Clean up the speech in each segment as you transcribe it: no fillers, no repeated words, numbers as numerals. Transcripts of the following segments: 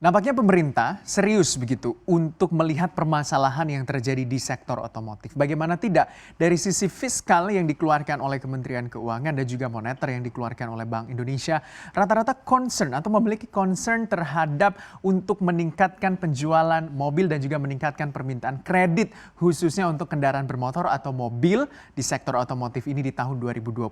Nampaknya pemerintah serius begitu untuk melihat permasalahan yang terjadi di sektor otomotif. Bagaimana tidak dari sisi fiskal yang dikeluarkan oleh Kementerian Keuangan dan juga moneter yang dikeluarkan oleh Bank Indonesia, rata-rata concern atau memiliki concern terhadap untuk meningkatkan penjualan mobil dan juga meningkatkan permintaan kredit khususnya untuk kendaraan bermotor atau mobil di sektor otomotif ini di tahun 2021.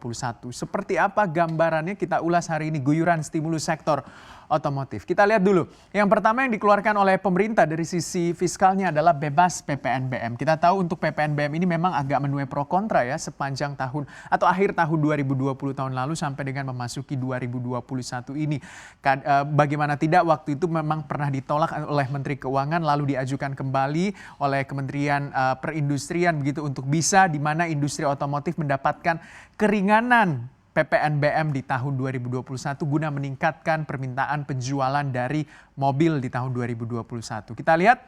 Seperti apa gambarannya kita ulas hari ini, guyuran stimulus sektor otomotif. Kita lihat dulu. Yang pertama yang dikeluarkan oleh pemerintah dari sisi fiskalnya adalah bebas PPNBM. Kita tahu untuk PPNBM ini memang agak menuai pro kontra ya sepanjang tahun atau akhir tahun 2020 tahun lalu sampai dengan memasuki 2021 ini. Bagaimana tidak waktu itu memang pernah ditolak oleh Menteri Keuangan lalu diajukan kembali oleh Kementerian Perindustrian begitu untuk bisa di mana industri otomotif mendapatkan keringanan PPNBM di tahun 2021 guna meningkatkan permintaan penjualan dari mobil di tahun 2021. Kita lihat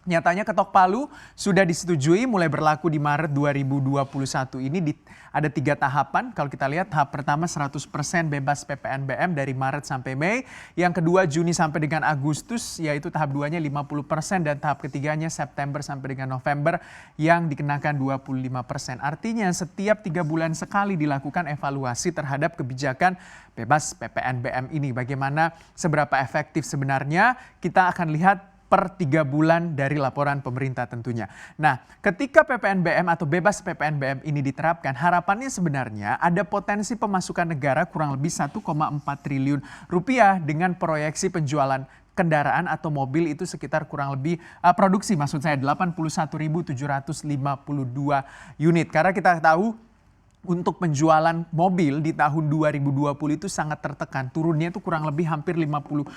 nyatanya ketok palu sudah disetujui mulai berlaku di Maret 2021 ini ada 3 tahapan. Kalau kita lihat tahap pertama 100% bebas PPNBM dari Maret sampai Mei. Yang kedua Juni sampai dengan Agustus yaitu tahap 2-nya 50% dan tahap ketiganya September sampai dengan November yang dikenakan 25%. Artinya setiap 3 bulan sekali dilakukan evaluasi terhadap kebijakan bebas PPNBM ini. Bagaimana seberapa efektif sebenarnya kita akan lihat per 3 bulan dari laporan pemerintah tentunya. Nah, ketika PPNBM atau bebas PPNBM ini diterapkan, harapannya sebenarnya ada potensi pemasukan negara kurang lebih 1,4 triliun rupiah dengan proyeksi penjualan kendaraan atau mobil itu sekitar kurang lebih produksi maksud saya 81.752 unit. Karena kita tahu untuk penjualan mobil di tahun 2020 itu sangat tertekan. Turunnya itu kurang lebih hampir 50%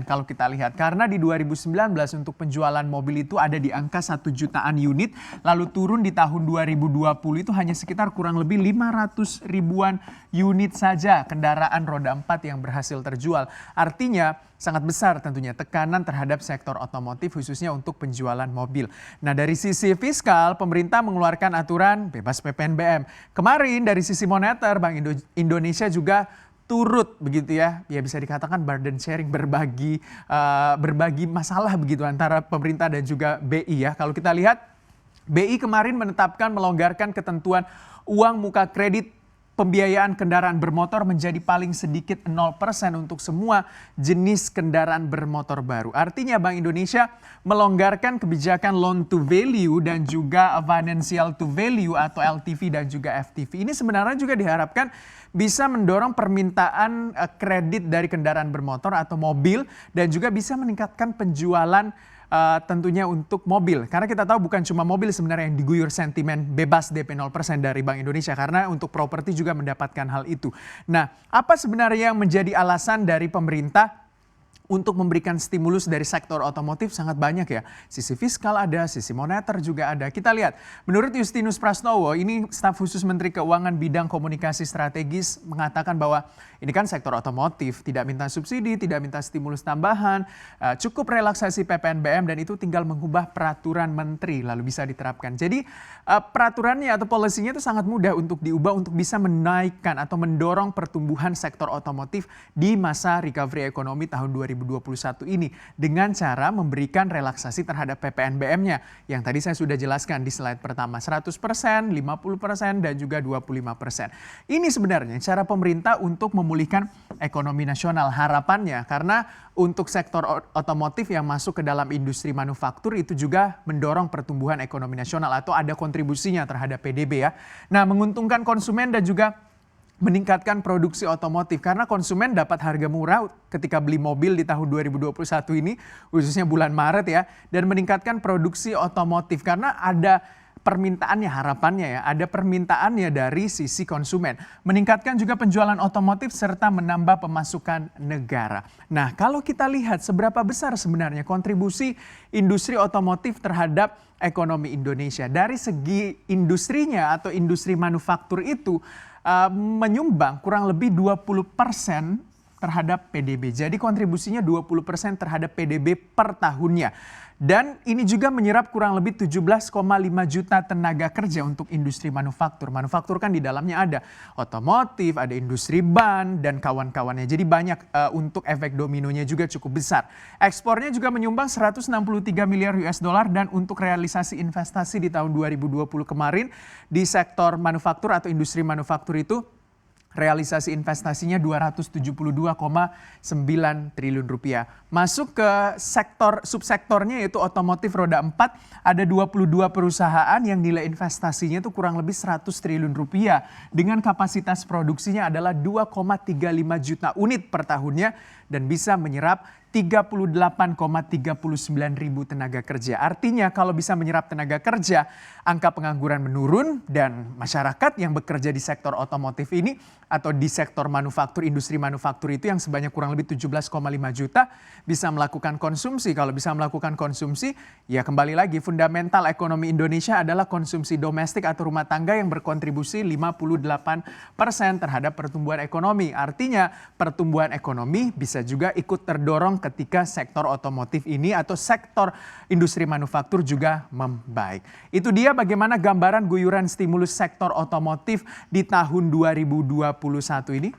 kalau kita lihat. Karena di 2019 untuk penjualan mobil itu ada di angka 1 jutaan unit. Lalu turun di tahun 2020 itu hanya sekitar kurang lebih 500 ribuan unit saja kendaraan roda 4 yang berhasil terjual. Artinya sangat besar tentunya tekanan terhadap sektor otomotif khususnya untuk penjualan mobil. Nah dari sisi fiskal pemerintah mengeluarkan aturan bebas PPNBM. Kemarin dari sisi moneter Bank Indonesia juga turut begitu ya bisa dikatakan burden sharing berbagi masalah begitu antara pemerintah dan juga BI ya. Kalau kita lihat BI kemarin menetapkan melonggarkan ketentuan uang muka kredit pembiayaan kendaraan bermotor menjadi paling sedikit 0% untuk semua jenis kendaraan bermotor baru. Artinya Bank Indonesia melonggarkan kebijakan loan to value dan juga financial to value atau LTV dan juga FTV. Ini sebenarnya juga diharapkan bisa mendorong permintaan kredit dari kendaraan bermotor atau mobil dan juga bisa meningkatkan penjualan tentunya untuk mobil. Karena kita tahu bukan cuma mobil sebenarnya yang diguyur sentimen bebas DP 0% dari Bank Indonesia. Karena untuk properti juga mendapatkan hal itu. Nah, apa sebenarnya yang menjadi alasan dari pemerintah untuk memberikan stimulus dari sektor otomotif? Sangat banyak ya. Sisi fiskal ada, sisi moneter juga ada. Kita lihat, menurut Justinus Prastowo, ini staf khusus Menteri Keuangan bidang komunikasi strategis mengatakan bahwa ini kan sektor otomotif, tidak minta subsidi, tidak minta stimulus tambahan, cukup relaksasi PPNBM dan itu tinggal mengubah peraturan menteri lalu bisa diterapkan. Jadi peraturannya atau polisinya itu sangat mudah untuk diubah untuk bisa menaikkan atau mendorong pertumbuhan sektor otomotif di masa recovery ekonomi tahun 2021 ini dengan cara memberikan relaksasi terhadap PPNBM-nya yang tadi saya sudah jelaskan di slide pertama 100%, 50% dan juga 25%. Ini sebenarnya cara pemerintah untuk memulihkan ekonomi nasional harapannya karena untuk sektor otomotif yang masuk ke dalam industri manufaktur itu juga mendorong pertumbuhan ekonomi nasional atau ada kontribusinya terhadap PDB ya. Nah, menguntungkan konsumen dan juga meningkatkan produksi otomotif karena konsumen dapat harga murah ketika beli mobil di tahun 2021 ini khususnya bulan Maret ya dan meningkatkan produksi otomotif karena ada permintaannya harapannya ya ada permintaannya dari sisi konsumen meningkatkan juga penjualan otomotif serta menambah pemasukan negara. Nah kalau kita lihat seberapa besar sebenarnya kontribusi industri otomotif terhadap ekonomi Indonesia dari segi industrinya atau industri manufaktur itu menyumbang kurang lebih 20% terhadap PDB. Jadi kontribusinya 20% terhadap PDB per tahunnya. Dan ini juga menyerap kurang lebih 17,5 juta tenaga kerja untuk industri manufaktur. Manufaktur kan di dalamnya ada otomotif, ada industri ban, dan kawan-kawannya. Jadi banyak untuk efek dominonya juga cukup besar. Ekspornya juga menyumbang 163 miliar US dollar dan untuk realisasi investasi di tahun 2020 kemarin di sektor manufaktur atau industri manufaktur itu realisasi investasinya 272,9 triliun rupiah. Masuk ke sektor subsektornya yaitu otomotif roda 4, ada 22 perusahaan yang nilai investasinya itu kurang lebih 100 triliun rupiah dengan kapasitas produksinya adalah 2,35 juta unit per tahunnya dan bisa menyerap 38,39 ribu tenaga kerja. Artinya kalau bisa menyerap tenaga kerja, angka pengangguran menurun dan masyarakat yang bekerja di sektor otomotif ini atau di sektor manufaktur, industri manufaktur itu yang sebanyak kurang lebih 17,5 juta bisa melakukan konsumsi. Kalau bisa melakukan konsumsi, ya kembali lagi fundamental ekonomi Indonesia adalah konsumsi domestik atau rumah tangga yang berkontribusi 58% terhadap pertumbuhan ekonomi. Artinya pertumbuhan ekonomi bisa juga ikut terdorong ketika sektor otomotif ini atau sektor industri manufaktur juga membaik. Itu dia bagaimana gambaran guyuran stimulus sektor otomotif di tahun 2021 ini.